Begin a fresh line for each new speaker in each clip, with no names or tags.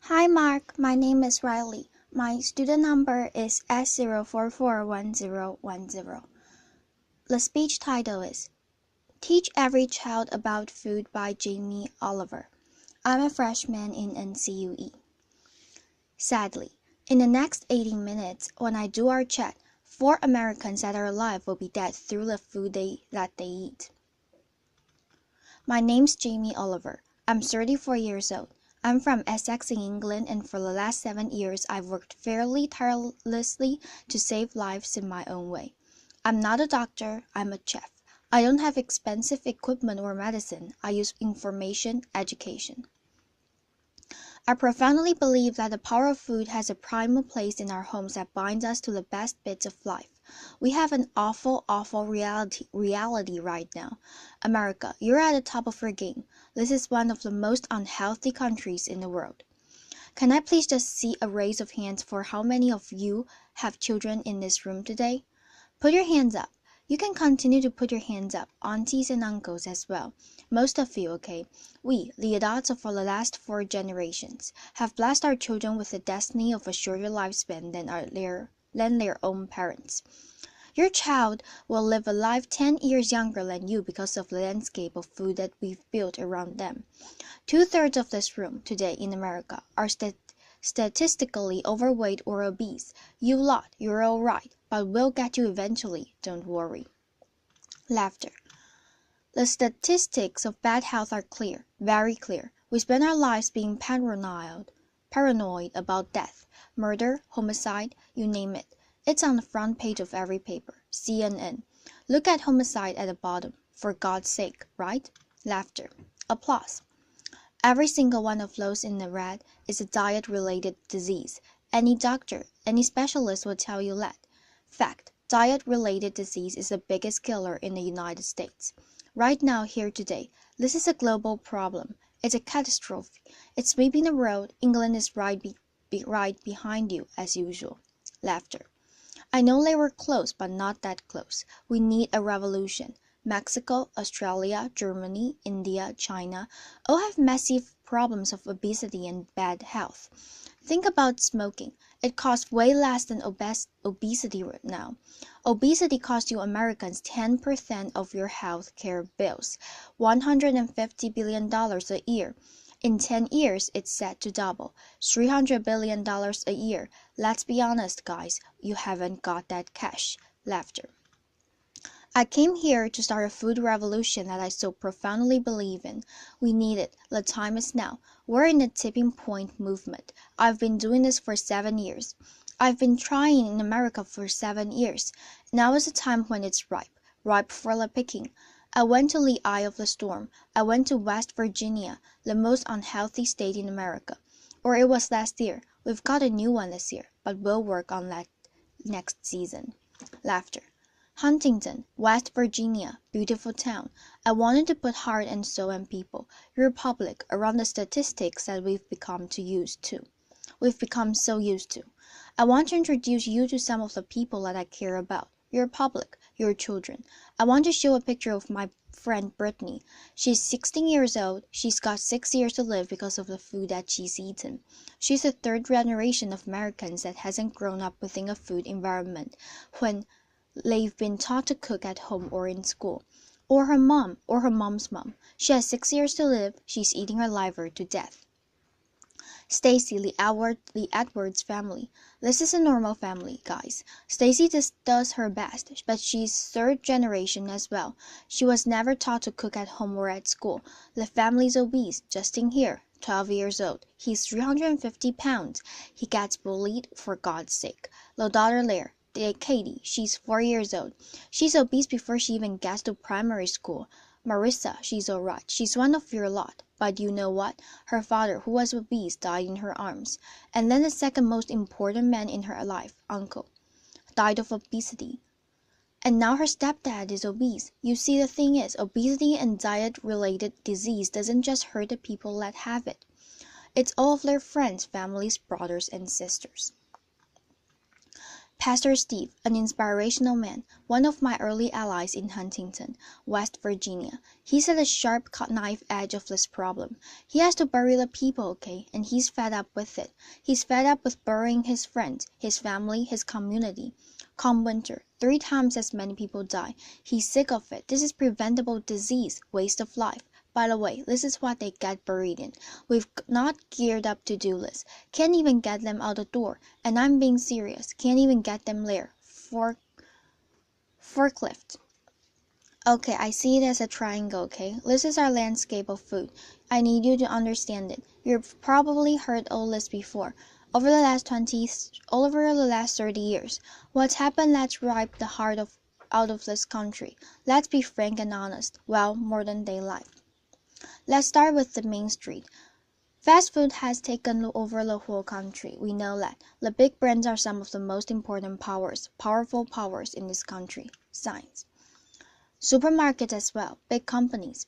Hi Mark, my name is Riley. My student number is S0441010. The speech title is Teach Every Child About Food by Jamie Oliver. I'm a freshman in NCUE. Sadly, in the next 80 minutes, when I do our chat, 4 Americans that are alive will be dead through the food that they eat. My name's Jamie Oliver. I'm 34 years old. I'm from Essex in England, and for the last 7 years I've worked fairly tirelessly to save lives in my own way. I'm not a doctor, I'm a chef. I don't have expensive equipment or medicine. I use information, education. I profoundly believe that the power of food has a primal place in our homes that binds us to the best bits of life. We have an awful reality right now. America, you're at the top of your game. This is one of the most unhealthy countries in the world. Can I please just see a raise of hands for how many of you have children in this room today? Put your hands up. You can continue to put your hands up, aunties and uncles as well. Most of you, okay? We, the adults for the last 4 generations, have blessed our children with the destiny of a shorter lifespan than their own parents. Your child will live a life 10 years younger than you because of the landscape of food that we've built around them. 2/3 of this room today in America are statistically overweight or obese. You lot, you're all right, but we'll get you eventually, don't worry. Laughter. The statistics of bad health are clear, very clear. We spend our lives being paranoid about death, murder, homicide, you name it. It's on the front page of every paper. CNN. Look at homicide at the bottom. For God's sake, right? Laughter. Applause. Every single one of those in the red is a diet-related disease. Any doctor, any specialist will tell you that. Fact, diet-related disease is the biggest killer in the United States. Right now, here today, this is a global problem. It's a catastrophe. It's sweeping the world. England is right behind you, as usual. Laughter. I know they were close, but not that close. We need a revolution. Mexico, Australia, Germany, India, China all have massive problems of obesity and bad health. Think about smoking. It costs way less than obesity right now. Obesity costs you Americans 10% of your health care bills, $150 billion a year. In 10 years, it's set to double, $300 billion a year. Let's be honest, guys, you haven't got that cash. Laughter. I came here to start a food revolution that I so profoundly believe in. We need it. The time is now. We're in the tipping point movement. I've been doing this for 7 years. I've been trying in America for 7 years. Now is the time when it's ripe for the picking. I went to the eye of the storm. I went to West Virginia, the most unhealthy state in America. Or it was last year. We've got a new one this year, but we'll work on that next season. Laughter. Huntington, West Virginia, beautiful town. I wanted to put heart and soul in people, your public, around the statistics that we've become so used to. I want to introduce you to some of the people that I care about, your public, your children. I want to show a picture of my friend Brittany. She's 16 years old. She's got 6 years to live because of the food that she's eaten. She's a 3rd generation of Americans that hasn't grown up within a food environment when they've been taught to cook at home or in school. Or her mom, or her mom's mom. She has 6 years to live. She's eating her liver to death. Stacy, the Edwards family. This is a normal family, guys. Stacy does her best, but she's 3rd generation as well. She was never taught to cook at home or at school. The family's obese. Justin here, 12 years old. He's 350 pounds. He gets bullied, for God's sake. The daughter there, Katie, she's 4 years old. She's obese before she even gets to primary school. Marissa, she's alright. She's one of your lot. But you know what? Her father, who was obese, died in her arms. And then the second most important man in her life, Uncle, died of obesity. And now her stepdad is obese. You see, the thing is, obesity and diet-related disease doesn't just hurt the people that have it. It's all of their friends, families, brothers, and sisters. Pastor Steve, an inspirational man, one of my early allies in Huntington, West Virginia. He's at the sharp knife edge of this problem. He has to bury the people, okay? And he's fed up with it. He's fed up with burying his friends, his family, his community. Come winter, 3 times as many people die. He's sick of it. This is preventable disease, waste of life. By the way, this is what they get buried in. We've not geared up to-do lists. Can't even get them out the door. And I'm being serious. Can't even get them there. Forklift. Okay, I see it as a triangle, okay? This is our landscape of food. I need you to understand it. You've probably heard all this before. Over the last 30 years, what's happened that's ripped the heart out of this country. Let's be frank and honest. Well, modern day life. Let's start with the main street. Fast food has taken over the whole country. We know that. The big brands are some of the most important powerful powers in this country. Science. Supermarkets as well. Big companies.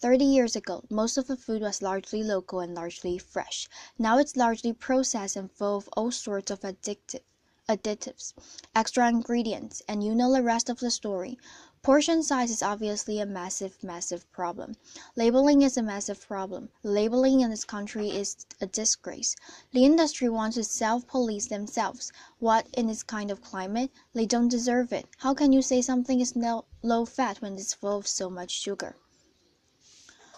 30 years ago, most of the food was largely local and largely fresh. Now it's largely processed and full of all sorts of additives, extra ingredients, and you know the rest of the story. Portion size is obviously a massive problem. Labeling is a massive problem. Labeling in this country is a disgrace. The industry wants to self-police themselves. What in this kind of climate? They don't deserve it. How can you say something is low fat when it's full of so much sugar?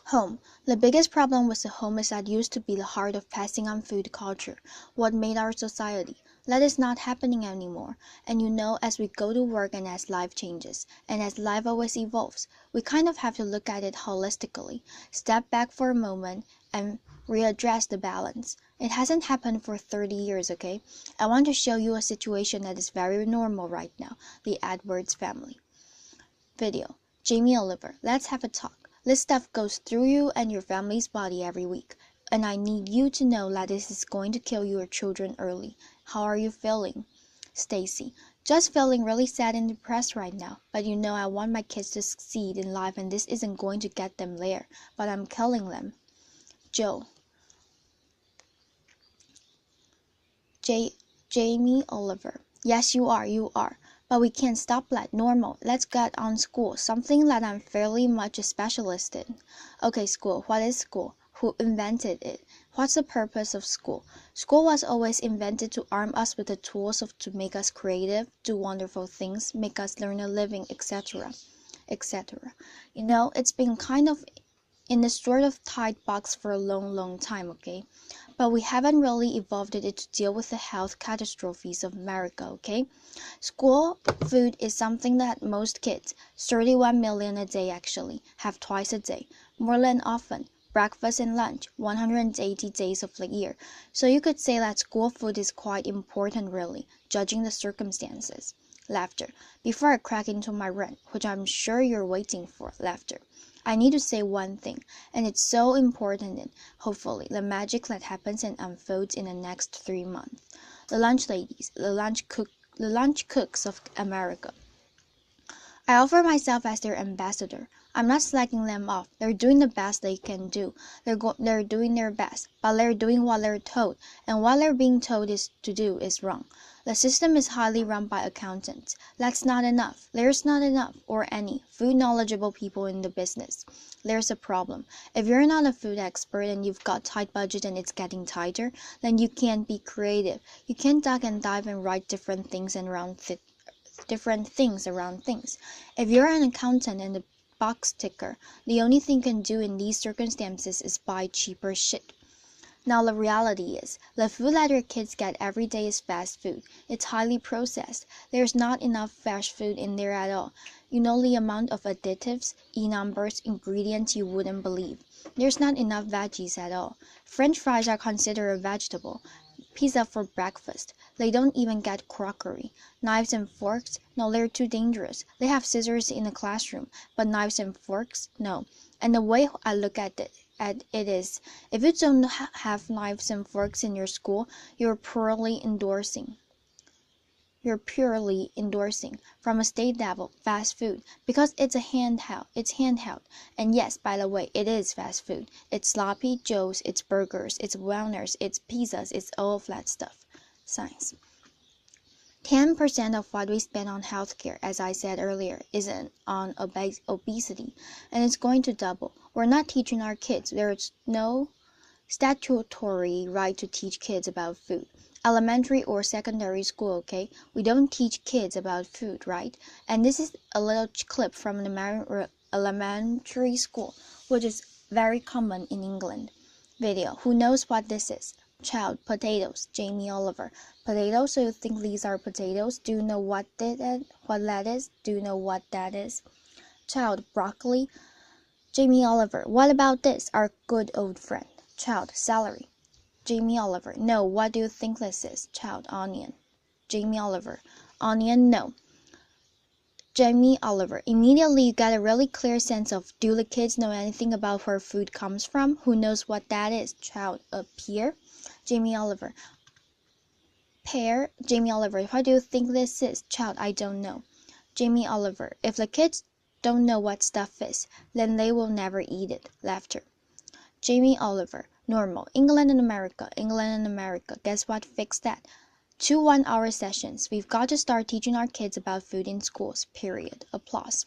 Home. The biggest problem with the home is that it used to be the heart of passing on food culture, what made our society. That is not happening anymore. And you know, as we go to work and as life changes, and as life always evolves, we kind of have to look at it holistically, step back for a moment, and readdress the balance. It hasn't happened for 30 years, okay? I want to show you a situation that is very normal right now, the Edwards family. Video. Jamie Oliver, let's have a talk. This stuff goes through you and your family's body every week. And I need you to know that this is going to kill your children early. How are you feeling? Stacy, just feeling really sad and depressed right now. But you know I want my kids to succeed in life and this isn't going to get them there. But I'm killing them. Joe. Jamie Oliver, yes you are. But we can't stop that. Normal. Let's get on school. Something that I'm fairly much a specialist in. Okay, school. What is school? Who invented it? What's the purpose of school? School was always invented to arm us with the tools to make us creative, do wonderful things, make us learn a living, etc. You know, it's been kind of in a sort of tight box for a long time, okay? But we haven't really evolved it to deal with the health catastrophes of America, okay? School food is something that most kids, 31 million a day actually, have twice a day, more than often. Breakfast and lunch, 180 days of the year. So you could say that school food is quite important really, judging the circumstances. Laughter. Before I crack into my rant, which I'm sure you're waiting for, laughter. I need to say one thing, and it's so important and hopefully the magic that happens and unfolds in the next 3 months. The lunch ladies, the lunch cooks of America. I offer myself as their ambassador. I'm not slacking them off. They're doing the best they can do. They're doing their best, but they're doing what they're told, and what they're being told to do is wrong. The system is highly run by accountants. That's not enough. There's not enough, or any, food knowledgeable people in the business. There's a problem. If you're not a food expert and you've got tight budget and it's getting tighter, then you can't be creative. You can't duck and dive and write different things around things. If you're an accountant and a box ticker, the only thing you can do in these circumstances is buy cheaper shit. Now the reality is, the food that your kids get every day is fast food. It's highly processed. There's not enough fresh food in there at all. You know the amount of additives, numbers, ingredients you wouldn't believe. There's not enough veggies at all. French fries are considered a vegetable. Pizza for breakfast. They don't even get crockery. Knives and forks? No, they're too dangerous. They have scissors in the classroom, but knives and forks? No. And the way I look at it is, if you don't have knives and forks in your school, you're purely endorsing from a state level fast food because it's handheld. And yes, by the way, it is fast food. It's sloppy joes, it's burgers, it's wellness, it's pizzas, it's all of that stuff. Science. 10% of what we spend on healthcare, as I said earlier, is on obesity, and it's going to double. We're not teaching our kids. There's no statutory right to teach kids about food. Elementary or secondary school, okay? We don't teach kids about food, right? And this is a little clip from an elementary school, which is very common in England. Video. Who knows what this is? Child. Potatoes. Jamie Oliver. Potatoes. So you think these are potatoes? Do you know what that is? Do you know what that is? Child. Broccoli. Jamie Oliver. What about this? Our good old friend. Child. Celery. Jamie Oliver. No. What do you think this is? Child. Onion. Jamie Oliver. Onion. No. Jamie Oliver. Immediately you get a really clear sense of, do the kids know anything about where food comes from? Who knows what that is? Child. A pear. Jamie Oliver. Pear. Jamie Oliver. What do you think this is? Child. I don't know. Jamie Oliver. If the kids don't know what stuff is, then they will never eat it. Laughter. Jamie Oliver. Normal. England and America. England and America. Guess what? Fix that. 2 1-hour sessions. We've got to start teaching our kids about food in schools. Period. Applause.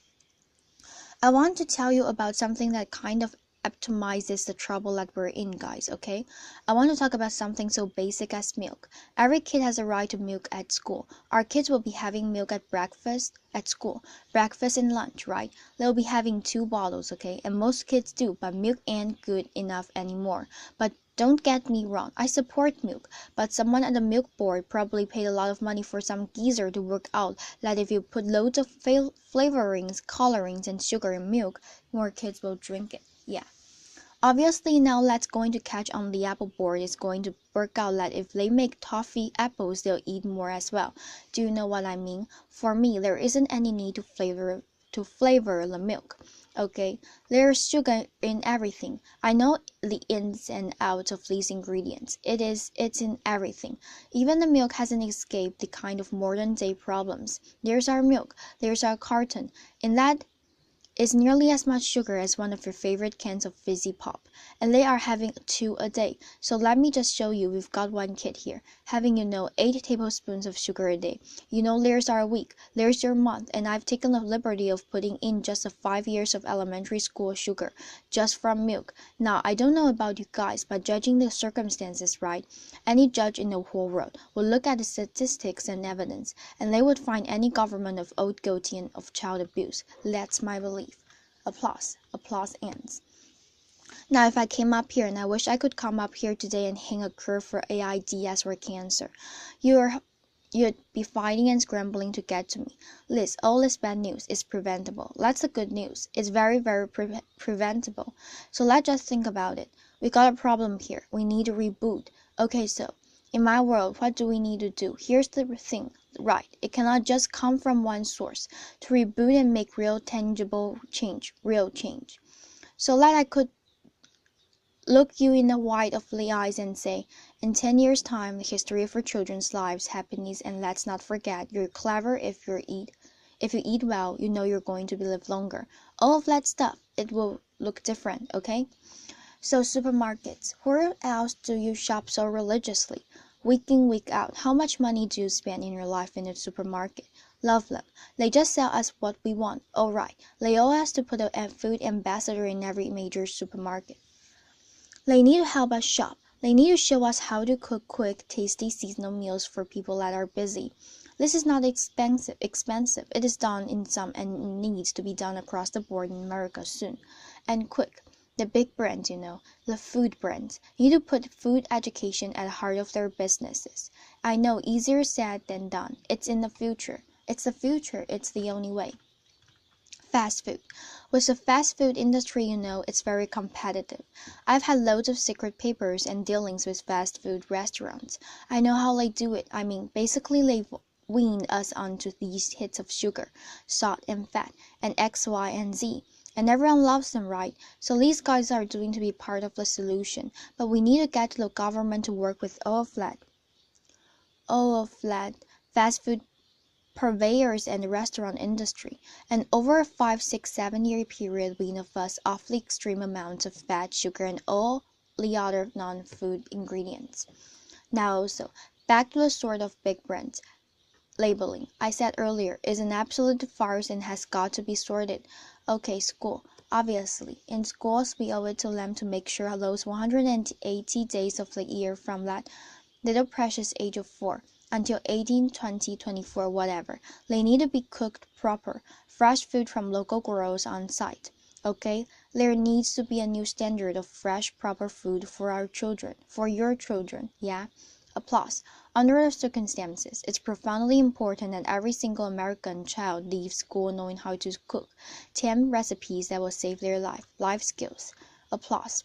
I want to tell you about something that kind of epitomizes the trouble that we're in, guys, okay? I want to talk about something so basic as milk. Every kid has a right to milk at school. Our kids will be having milk at breakfast at school. Breakfast and lunch, right? They'll be having 2 bottles, okay? And most kids do, but milk ain't good enough anymore. But don't get me wrong, I support milk, but someone at the milk board probably paid a lot of money for some geezer to work out that if you put loads of flavorings, colorings, and sugar in milk, more kids will drink it. Yeah. Obviously, now that's going to catch on the apple board is going to work out that if they make toffee apples, they'll eat more as well. Do you know what I mean? For me, there isn't any need to flavor the milk. Okay, there's sugar in everything. I know the ins and outs of these ingredients. It's in everything. Even the milk hasn't escaped the kind of modern day problems. There's our milk, there's our carton. In that is nearly as much sugar as one of your favorite cans of fizzy pop, and they are having 2 a day. So let me just show you, we've got one kid here having 8 tablespoons of sugar a day. There's our week, there's your month, and I've taken the liberty of putting in just 5 years of elementary school sugar just from milk. Now I don't know about you guys, but judging the circumstances, right, any judge in the whole world would look at the statistics and evidence, and they would find any government of old guilty and of child abuse. That's my belief. Applause. Applause ends. Now, if I came up here, and I wish I could come up here today and hang a curve for AIDS or cancer, you'd be fighting and scrambling to get to me. Liz, all this bad news is preventable. That's the good news. It's very, very preventable. So let's just think about it. We got a problem here. We need to reboot. Okay, so in my world, what do we need to do? Here's the thing. Right, it cannot just come from one source. To reboot and make real tangible change, So that I could look you in the white of the eyes and say, in 10 years' time, the history of your children's lives, happiness, and let's not forget, you're clever if you eat well, you're going to live longer. All of that stuff, it will look different, okay? So supermarkets, where else do you shop so religiously? Week in, week out, how much money do you spend in your life in a supermarket? Love them. They just sell us what we want. All right. They owe us to put a food ambassador in every major supermarket. They need to help us shop. They need to show us how to cook quick, tasty seasonal meals for people that are busy. This is not expensive. It is done in some and needs to be done across the board in America soon. And quick. The big brands, the food brands, need to put food education at the heart of their businesses. I know, easier said than done. It's in the future. It's the future. It's the only way. Fast food. With the fast food industry, it's very competitive. I've had loads of secret papers and dealings with fast food restaurants. I know how they do it. Basically they've weaned us onto these hits of sugar, salt, and fat, and X, Y, and Z. And everyone loves them, right? So these guys are doing to be part of the solution. But we need to get the government to work with all of that fast food purveyors and the restaurant industry. And over a 5, 6, 7 year period, we fuss off the extreme amounts of fat, sugar, and all the other non-food ingredients. Now also, back to the sort of big brands. Labeling, I said earlier, is an absolute farce and has got to be sorted. Okay, school. Obviously, in schools, we owe it to them to make sure those 180 days of the year from that little precious age of 4 until 18, 20, 24, whatever, they need to be cooked proper, fresh food from local growers on site. Okay, there needs to be a new standard of fresh, proper food for our children, for your children, yeah? Applause. Under the circumstances, it's profoundly important that every single American child leaves school knowing how to cook 10 recipes that will save their life skills. Applause.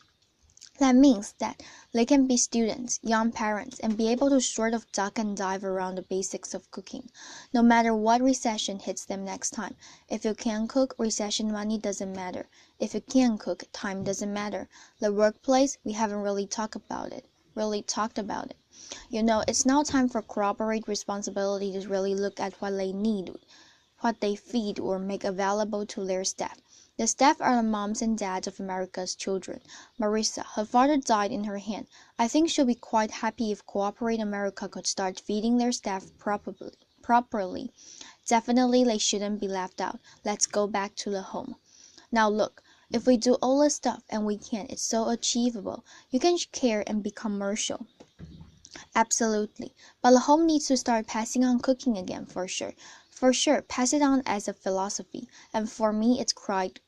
That means that they can be students, young parents, and be able to sort of duck and dive around the basics of cooking, no matter what recession hits them next time. If you can cook, recession money doesn't matter. If you can cook, time doesn't matter. The workplace, we haven't really talked about it. You know, it's now time for corporate responsibility to really look at what they need, what they feed or make available to their staff. The staff are the moms and dads of America's children. Marissa, her father died in her hand. I think she'll be quite happy if Cooperate America could start feeding their staff properly. Definitely they shouldn't be left out. Let's go back to the home. Now look, if we do all this stuff, and we can, it's so achievable. You can care and be commercial. Absolutely. But the home needs to start passing on cooking again, for sure. For sure, pass it on as a philosophy. And for me, it's quite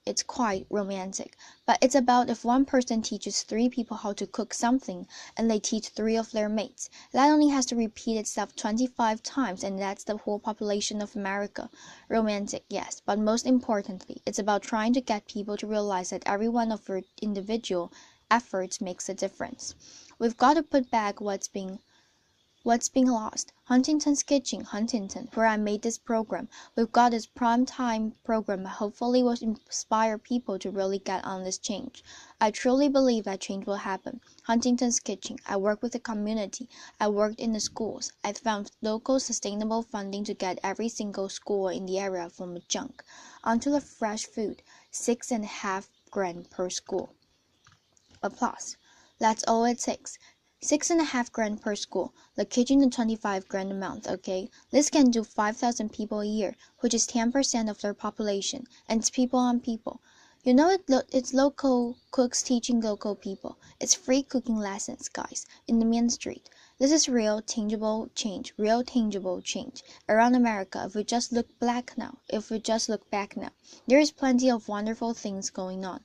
romantic. But it's about if one person teaches 3 people how to cook something, and they teach 3 of their mates. That only has to repeat itself 25 times, and that's the whole population of America. Romantic, yes. But most importantly, it's about trying to get people to realize that every one of their individual efforts makes a difference. We've got to put back what's being lost. Huntington's Kitchen, Huntington, where I made this program. We've got this prime time program that hopefully will inspire people to really get on this change. I truly believe that change will happen. Huntington's Kitchen. I work with the community. I worked in the schools. I found local sustainable funding to get every single school in the area from the junk onto the fresh food. $6.5 grand per school. Applause. That's all it takes. $6.5 grand per school. The kitchen to $25 grand a month, okay? This can do 5,000 people a year, which is 10% of their population, and it's people on people. You know, it's local cooks teaching local people. It's free cooking lessons, guys, in the main street. This is real, tangible change around America. If we just look back now, there is plenty of wonderful things going on.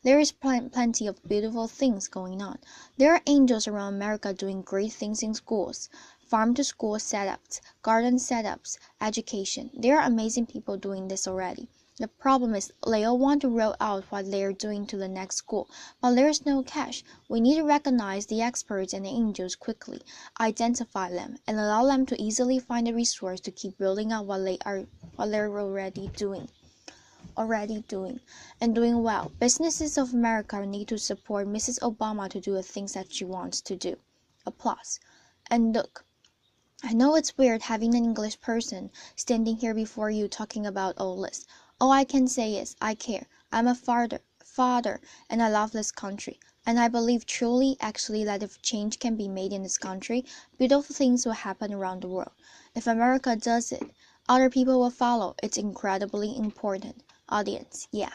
There is plenty of beautiful things going on. There are angels around America doing great things in schools, farm-to-school setups, garden setups, education. There are amazing people doing this already. The problem is they all want to roll out what they are doing to the next school, but there is no cash. We need to recognize the experts and the angels quickly, identify them, and allow them to easily find a resource to keep building out what they're already doing, and doing well. Businesses of America need to support Mrs. Obama to do the things that she wants to do. Applause. And look, I know it's weird having an English person standing here before you talking about all this. All I can say is, I care. I'm a father, and I love this country. And I believe truly, actually, that if change can be made in this country, beautiful things will happen around the world. If America does it, other people will follow. It's incredibly important. Audience, yeah.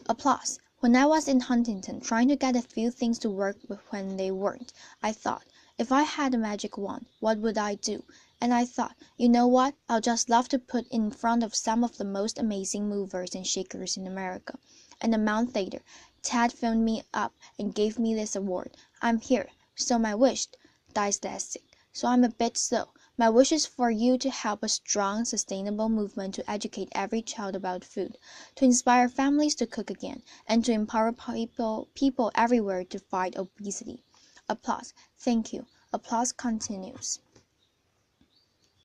Applause. When I was in Huntington, trying to get a few things to work with when they weren't, I thought, if I had a magic wand, what would I do? And I thought, you know what? I'll just love to put in front of some of the most amazing movers and shakers in America. And a month later, Ted phoned me up and gave me this award. I'm here. So my wish, dyslexic. So I'm a bit slow. My wish is for you to help a strong, sustainable movement to educate every child about food, to inspire families to cook again, and to empower people everywhere to fight obesity. Applause. Thank you. Applause continues.